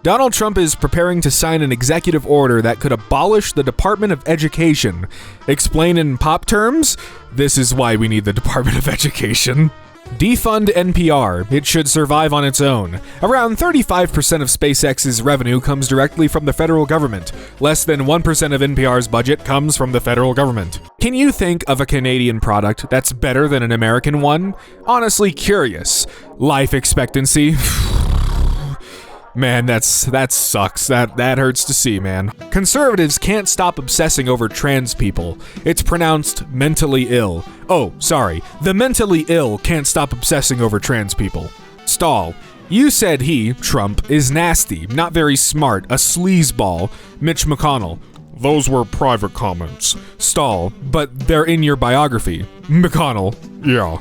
Donald Trump is preparing to sign an executive order that could abolish the Department of Education. Explain in pop terms, this is why we need the Department of Education. Defund NPR. It should survive on its own. Around 35% of SpaceX's revenue comes directly from the federal government. Less than 1% of NPR's budget comes from the federal government. Can you think of a Canadian product that's better than an American one? Honestly curious. Life expectancy. Man, that sucks. That hurts to see, man. Conservatives can't stop obsessing over trans people. It's pronounced mentally ill. Oh, sorry. The mentally ill can't stop obsessing over trans people. Stall. You said he, Trump, is nasty, not very smart, a sleazeball. Mitch McConnell. Those were private comments. Stall. But they're in your biography. McConnell. Yeah.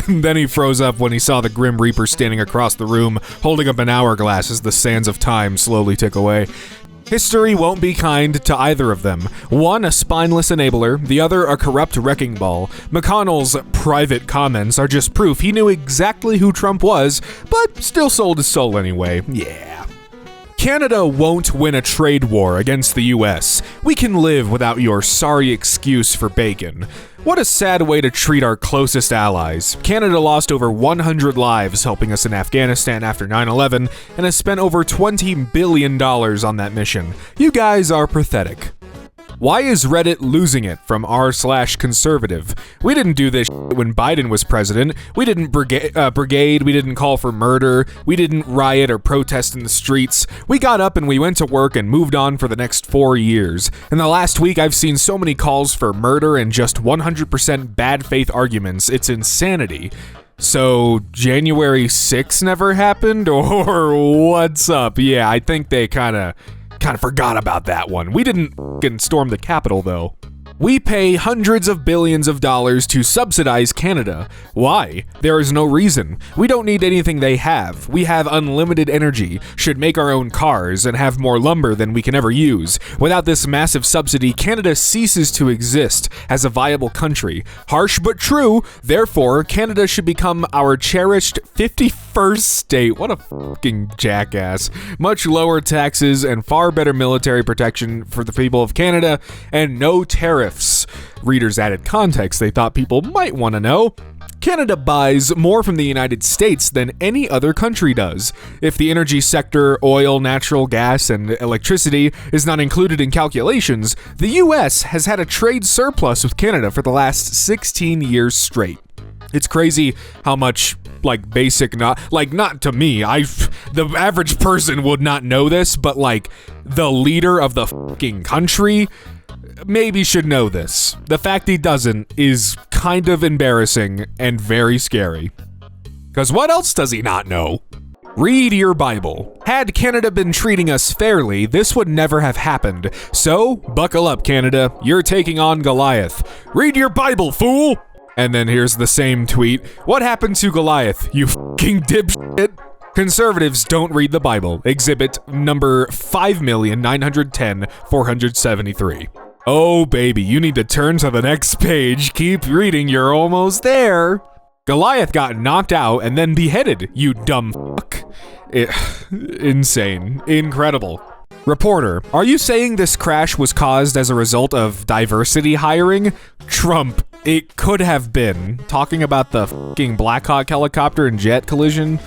And then he froze up when he saw the Grim Reaper standing across the room, holding up an hourglass as the sands of time slowly tick away. History won't be kind to either of them. One a spineless enabler, the other a corrupt wrecking ball. McConnell's private comments are just proof he knew exactly who Trump was, but still sold his soul anyway. Yeah. Canada won't win a trade war against the US. We can live without your sorry excuse for bacon. What a sad way to treat our closest allies. Canada lost over 100 lives helping us in Afghanistan after 9/11 and has spent over $20 billion on that mission. You guys are pathetic. Why is Reddit losing it from r/conservative? We didn't do this when Biden was president. We didn't brigade, we didn't call for murder, we didn't riot or protest in the streets. We got up and we went to work and moved on for the next 4 years. In the last week, I've seen so many calls for murder and just 100% bad faith arguments. It's insanity. So, January 6th never happened? Or what's up? Yeah, I think they kind of forgot about that one. We didn't storm the Capitol, though. We pay hundreds of billions of dollars to subsidize Canada. Why? There is no reason. We don't need anything they have. We have unlimited energy, should make our own cars, and have more lumber than we can ever use. Without this massive subsidy, Canada ceases to exist as a viable country. Harsh but true. Therefore, Canada should become our cherished 51st state. What a fucking jackass. Much lower taxes and far better military protection for the people of Canada, and no tariffs. Readers added context they thought people might want to know. Canada buys more from the United States than any other country does. If the energy sector, oil, natural gas, and electricity is not included in calculations, the US has had a trade surplus with Canada for the last 16 years straight. It's crazy how much, not to me, the average person would not know this, but the leader of the fucking country maybe should know this. The fact he doesn't is kind of embarrassing and very scary. Because what else does he not know? Read your Bible. Had Canada been treating us fairly, this would never have happened. So, buckle up, Canada. You're taking on Goliath. Read your Bible, fool! And then here's the same tweet. What happened to Goliath, you fucking dipshit? Conservatives don't read the Bible. Exhibit number 5,910,473. Oh, baby, you need to turn to the next page. Keep reading, you're almost there. Goliath got knocked out and then beheaded, you dumb fuck. Insane. Incredible. Reporter, are you saying this crash was caused as a result of diversity hiring? Trump, it could have been. Talking about the fucking Black Hawk helicopter and jet collision?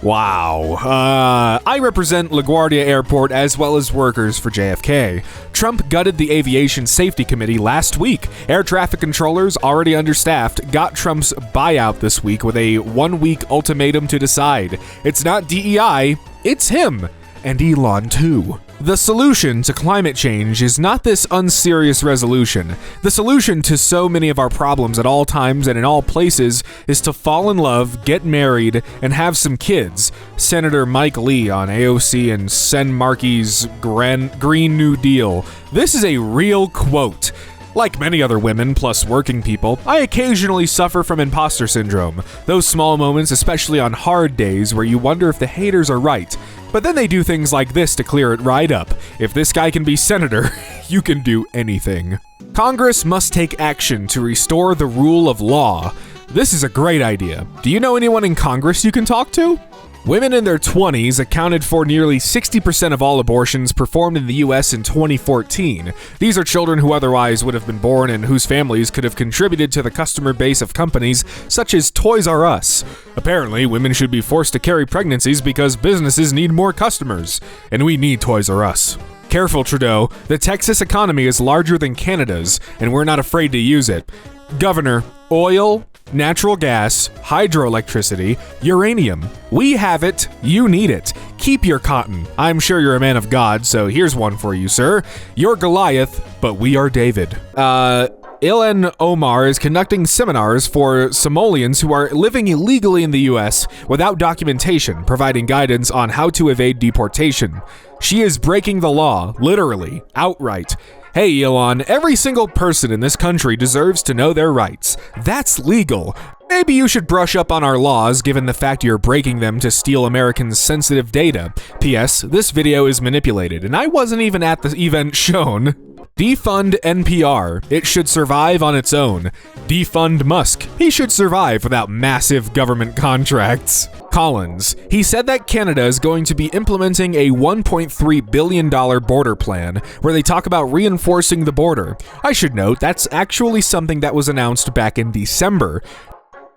Wow. I represent LaGuardia Airport as well as workers for JFK. Trump gutted the Aviation Safety Committee last week. Air traffic controllers, already understaffed, got Trump's buyout this week with a 1-week ultimatum to decide. It's not DEI, it's him. And Elon too. The solution to climate change is not this unserious resolution. The solution to so many of our problems at all times and in all places is to fall in love, get married, and have some kids. Senator Mike Lee on AOC and Sen Markey's Green New Deal. This is a real quote. Like many other women plus working people, I occasionally suffer from imposter syndrome. Those small moments, especially on hard days where you wonder if the haters are right. But then they do things like this to clear it right up. If this guy can be senator, you can do anything. Congress must take action to restore the rule of law. This is a great idea. Do you know anyone in Congress you can talk to? Women in their 20s accounted for nearly 60% of all abortions performed in the US in 2014. These are children who otherwise would have been born and whose families could have contributed to the customer base of companies such as Toys R Us. Apparently, women should be forced to carry pregnancies because businesses need more customers, and we need Toys R Us. Careful, Trudeau. The Texas economy is larger than Canada's, and we're not afraid to use it. Governor, oil, natural gas, hydroelectricity, uranium. We have it. You need it. Keep your cotton. I'm sure you're a man of God, so here's one for you, sir. You're Goliath, but we are David. Ilhan Omar is conducting seminars for Somalians who are living illegally in the US without documentation, providing guidance on how to evade deportation. She is breaking the law, literally, outright. Hey, Ilhan, every single person in this country deserves to know their rights. That's legal. Maybe you should brush up on our laws given the fact you're breaking them to steal Americans' sensitive data. P.S. This video is manipulated, and I wasn't even at the event shown. Defund NPR. It should survive on its own. Defund Musk. He should survive without massive government contracts. Collins. He said that Canada is going to be implementing a $1.3 billion border plan where they talk about reinforcing the border. I should note that's actually something that was announced back in December.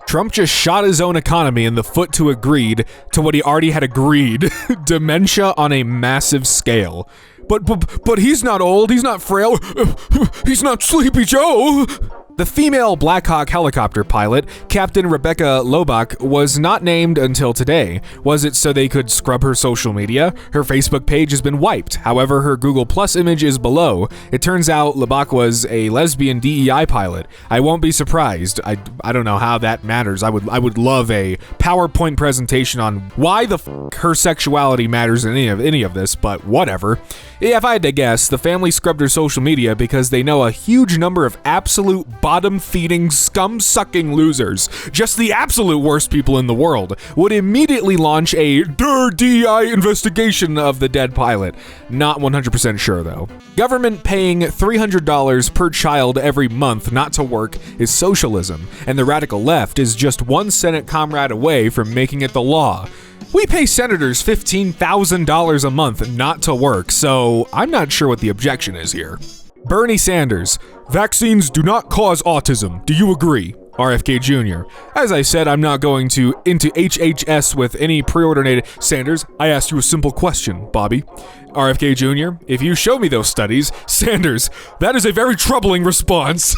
Trump just shot his own economy in the foot to agreed to what he already had agreed. Dementia on a massive scale. But he's not old, he's not frail, he's not Sleepy Joe. The female Black Hawk helicopter pilot, Captain Rebecca Lobach, was not named until today. Was it so they could scrub her social media? Her Facebook page has been wiped. However, her Google Plus image is below. It turns out Lobach was a lesbian DEI pilot. I won't be surprised. I don't know how that matters. I would love a PowerPoint presentation on why the her sexuality matters in any of this, but whatever. If I had to guess, the family scrubbed her social media because they know a huge number of absolute bottom-feeding, scum-sucking losers, just the absolute worst people in the world, would immediately launch a DEI investigation of the dead pilot. Not 100% sure, though. Government paying $300 per child every month not to work is socialism, and the radical left is just one Senate comrade away from making it the law. We pay senators $15,000 a month not to work, so I'm not sure what the objection is here. Bernie Sanders. Vaccines do not cause autism. Do you agree? RFK Jr. As I said, I'm not going into HHS with any preordinated. Sanders, I asked you a simple question, Bobby. RFK Jr., if you show me those studies. Sanders, that is a very troubling response.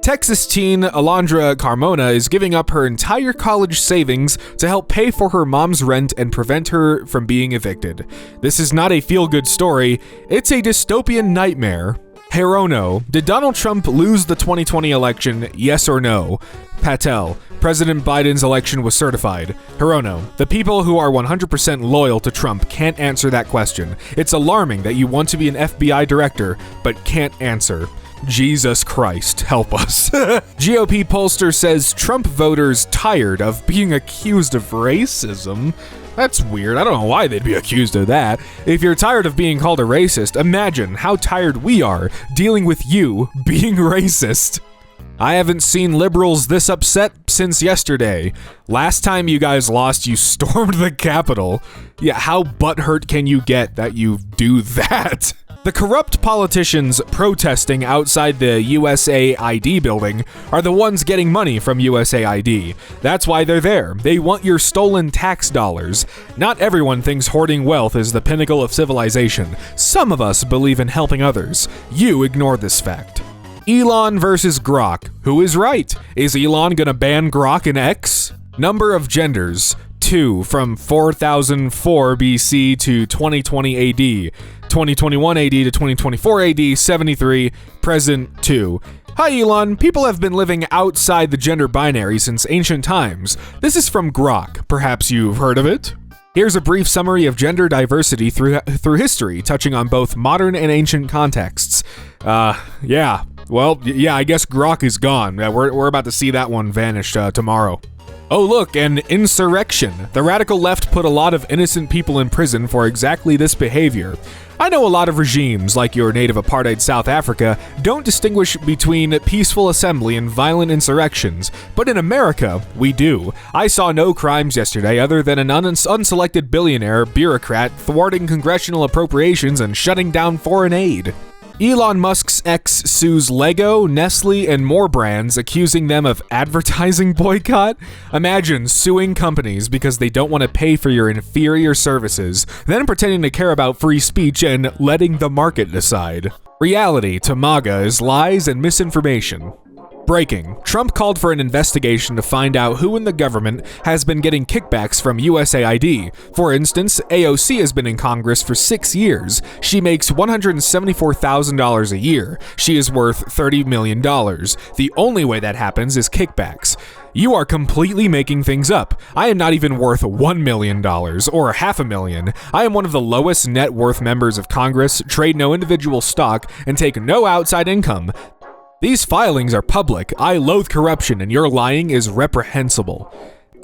Texas teen Alondra Carmona is giving up her entire college savings to help pay for her mom's rent and prevent her from being evicted. This is not a feel-good story, it's a dystopian nightmare. Hirono, did Donald Trump lose the 2020 election, yes or no? Patel, President Biden's election was certified. Hirono, the people who are 100% loyal to Trump can't answer that question. It's alarming that you want to be an FBI director, but can't answer. Jesus Christ, help us. GOP pollster says Trump voters tired of being accused of racism. That's weird. I don't know why they'd be accused of that. If you're tired of being called a racist, imagine how tired we are dealing with you being racist. I haven't seen liberals this upset since yesterday. Last time you guys lost, you stormed the Capitol. Yeah, how butthurt can you get that you do that? The corrupt politicians protesting outside the USAID building are the ones getting money from USAID. That's why they're there. They want your stolen tax dollars. Not everyone thinks hoarding wealth is the pinnacle of civilization. Some of us believe in helping others. You ignore this fact. Elon versus Grok. Who is right? Is Elon gonna ban Grok in X? Number of genders. 2 from 4004 BC to 2020 AD. 2021 AD to 2024 AD, 73, present 2. Hi Elon, people have been living outside the gender binary since ancient times. This is from Grok, perhaps you've heard of it? Here's a brief summary of gender diversity through history, touching on both modern and ancient contexts. I guess Grok is gone. We're about to see that one vanish tomorrow. Oh look, an insurrection. The radical left put a lot of innocent people in prison for exactly this behavior. I know a lot of regimes, like your native apartheid South Africa, don't distinguish between peaceful assembly and violent insurrections, but in America, we do. I saw no crimes yesterday other than an unselected billionaire bureaucrat thwarting congressional appropriations and shutting down foreign aid. Elon Musk's ex sues Lego, Nestle, and more brands, accusing them of advertising boycott. Imagine suing companies because they don't want to pay for your inferior services, then pretending to care about free speech and letting the market decide. Reality to MAGA is lies and misinformation. Breaking. Trump called for an investigation to find out who in the government has been getting kickbacks from USAID. For instance, AOC has been in Congress for 6 years. She makes $174,000 a year. She is worth $30 million. The only way that happens is kickbacks. You are completely making things up. I am not even worth $1 million or $500,000. I am one of the lowest net worth members of Congress, trade no individual stock, and take no outside income. These filings are public. I loathe corruption, and your lying is reprehensible.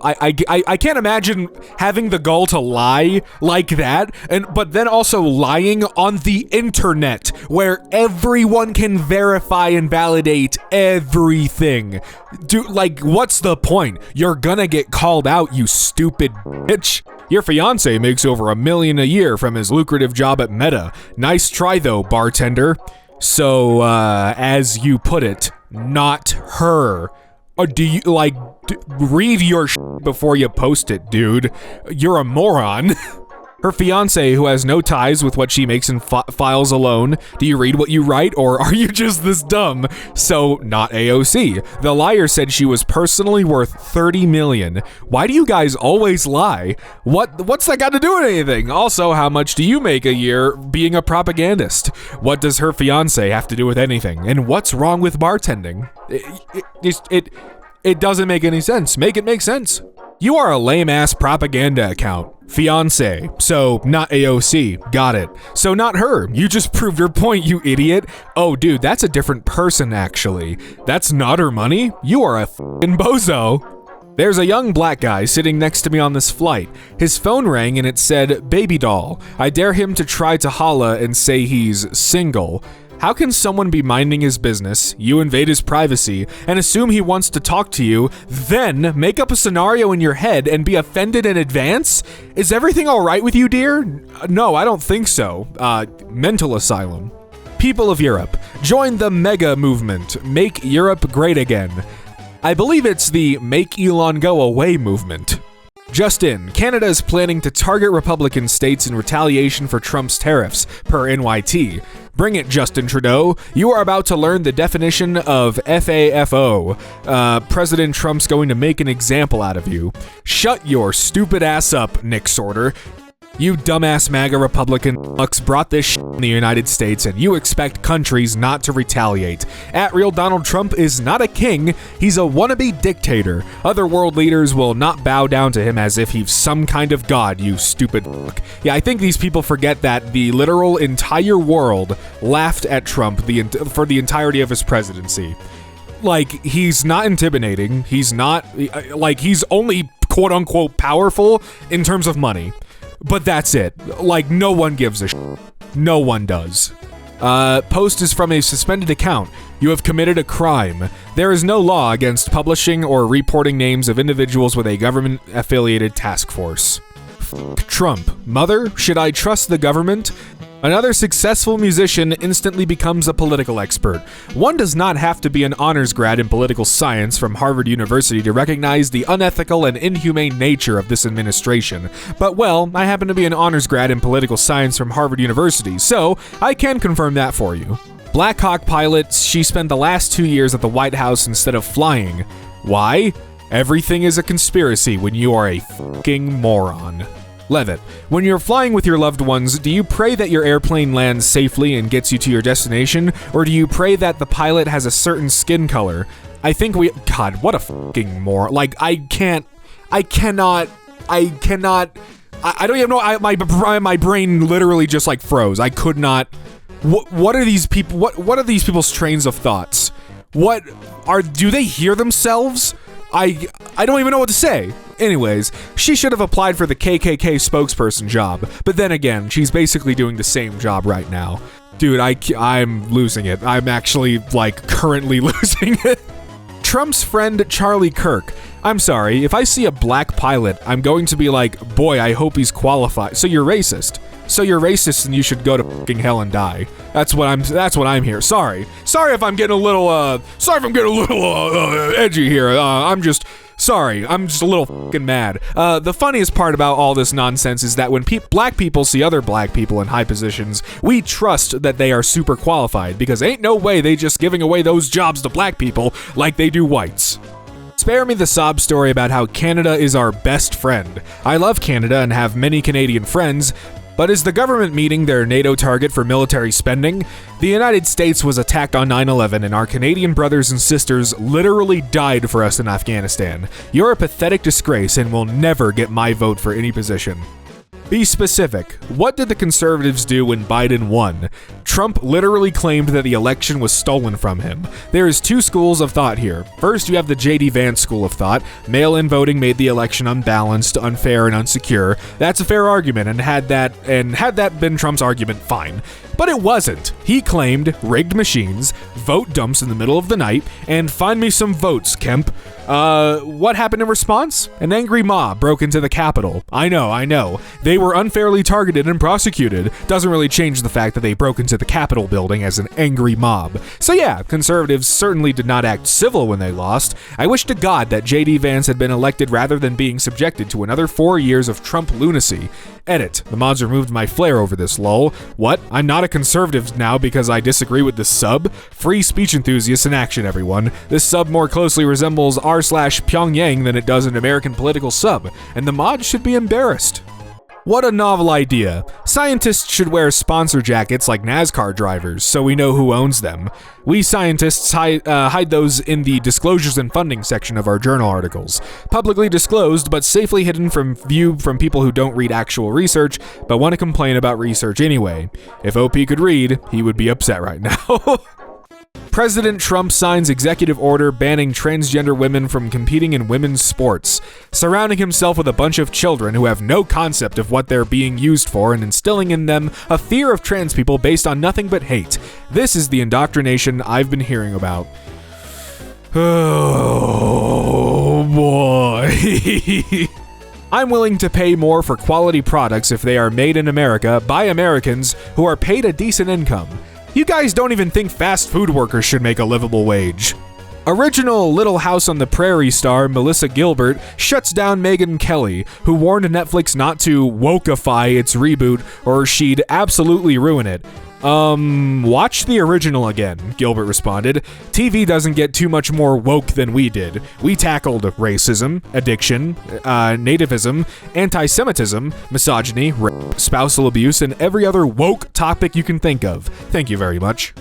I can't imagine having the gall to lie like that, but then also lying on the internet, where everyone can verify and validate everything. Dude, like, what's the point? You're gonna get called out, you stupid bitch. Your fiance makes over $1 million a year from his lucrative job at Meta. Nice try though, bartender. So, as you put it, not her. Or do you, read your before you post it, dude? You're a moron. Her fiance, who has no ties with what she makes in files alone. Do you read what you write, or are you just this dumb? So, not AOC. The liar said she was personally worth $30 million. Why do you guys always lie? What's that got to do with anything? Also, how much do you make a year being a propagandist? What does her fiance have to do with anything? And what's wrong with bartending? It doesn't make any sense. Make it make sense. You are a lame-ass propaganda account. Fiance. So, not AOC. Got it. So, not her. You just proved your point, you idiot. Oh, dude, that's a different person, actually. That's not her money? You are a f***ing bozo. There's a young black guy sitting next to me on this flight. His phone rang and it said, "Baby doll." I dare him to try to holla and say he's single. How can someone be minding his business, you invade his privacy, and assume he wants to talk to you, then make up a scenario in your head and be offended in advance? Is everything all right with you, dear? No, I don't think so. Mental asylum. People of Europe, join the mega movement. Make Europe great again. I believe it's the Make Elon Go Away movement. Just in, Canada is planning to target Republican states in retaliation for Trump's tariffs, per NYT. Bring it, Justin Trudeau. You are about to learn the definition of FAFO. President Trump's going to make an example out of you. Shut your stupid ass up, Nick Sorter. You dumbass MAGA Republican fucks brought this shit in the United States, and you expect countries not to retaliate. At real Donald Trump is not a king, he's a wannabe dictator. Other world leaders will not bow down to him as if he's some kind of god, you stupid fuck. Yeah, I think these people forget that the literal entire world laughed at Trump for the entirety of his presidency. Like, he's not intimidating, he's not, he's only quote-unquote powerful in terms of money. But that's it. Like, no one gives a shit. No one does. Post is from a suspended account. You have committed a crime. There is no law against publishing or reporting names of individuals with a government-affiliated task force. Trump. Mother, should I trust the government? Another successful musician instantly becomes a political expert. One does not have to be an honors grad in political science from Harvard University to recognize the unethical and inhumane nature of this administration. But, well, I happen to be an honors grad in political science from Harvard University, so I can confirm that for you. Black Hawk pilot, she spent the last 2 years at the White House instead of flying. Why? Everything is a conspiracy when you are a fucking moron. Levitt, when you're flying with your loved ones, do you pray that your airplane lands safely and gets you to your destination, or do you pray that the pilot has a certain skin color? I think God, what a fucking moron. Like, I don't even know, my brain literally just, like, froze. I could not, what are these people, what are these people's trains of thoughts? Do they hear themselves? I don't even know what to say. Anyways, she should have applied for the KKK spokesperson job, but then again, she's basically doing the same job right now. Dude, I'm losing it. I'm actually, like, currently losing it. Trump's friend Charlie Kirk. I'm sorry, if I see a black pilot, I'm going to be like, boy, I hope he's qualified. So you're racist. So you're racist and you should go to fucking hell and die. That's what I'm here. Sorry if I'm getting a little, edgy here. I'm just a little fucking mad. The funniest part about all this nonsense is that when black people see other black people in high positions, we trust that they are super qualified, because ain't no way they just giving away those jobs to black people like they do whites. Spare me the sob story about how Canada is our best friend. I love Canada and have many Canadian friends, but is the government meeting their NATO target for military spending? The United States was attacked on 9/11 and our Canadian brothers and sisters literally died for us in Afghanistan. You're a pathetic disgrace and will never get my vote for any position. Be specific. What did the conservatives do when Biden won? Trump literally claimed that the election was stolen from him. There is two schools of thought here. First, you have the J.D. Vance school of thought. Mail-in voting made the election unbalanced, unfair, and unsecure. That's a fair argument, and had that been Trump's argument, fine. But it wasn't. He claimed rigged machines, vote dumps in the middle of the night, and find me some votes, Kemp. What happened in response? An angry mob broke into the Capitol. I know. They were unfairly targeted and prosecuted. Doesn't really change the fact that they broke into the Capitol building as an angry mob. So yeah, conservatives certainly did not act civil when they lost. I wish to God that J.D. Vance had been elected rather than being subjected to another 4 years of Trump lunacy. Edit. The mods removed my flair over this, lol. What? I'm not a conservative now because I disagree with the sub? Free speech enthusiasts in action, everyone. This sub more closely resembles r/Pyongyang than it does an American political sub, and the mods should be embarrassed. What a novel idea. Scientists should wear sponsor jackets like NASCAR drivers so we know who owns them. We scientists hide those in the disclosures and funding section of our journal articles. Publicly disclosed, but safely hidden from view from people who don't read actual research, but want to complain about research anyway. If OP could read, he would be upset right now. President Trump signs executive order banning transgender women from competing in women's sports, surrounding himself with a bunch of children who have no concept of what they're being used for and instilling in them a fear of trans people based on nothing but hate. This is the indoctrination I've been hearing about. Oh boy. I'm willing to pay more for quality products if they are made in America by Americans who are paid a decent income. You guys don't even think fast food workers should make a livable wage. Original Little House on the Prairie star Melissa Gilbert shuts down Megyn Kelly, who warned Netflix not to wokeify its reboot or she'd absolutely ruin it. Watch the original again, Gilbert responded. TV doesn't get too much more woke than we did. We tackled racism, addiction, nativism, anti-Semitism, misogyny, rape, spousal abuse, and every other woke topic you can think of. Thank you very much.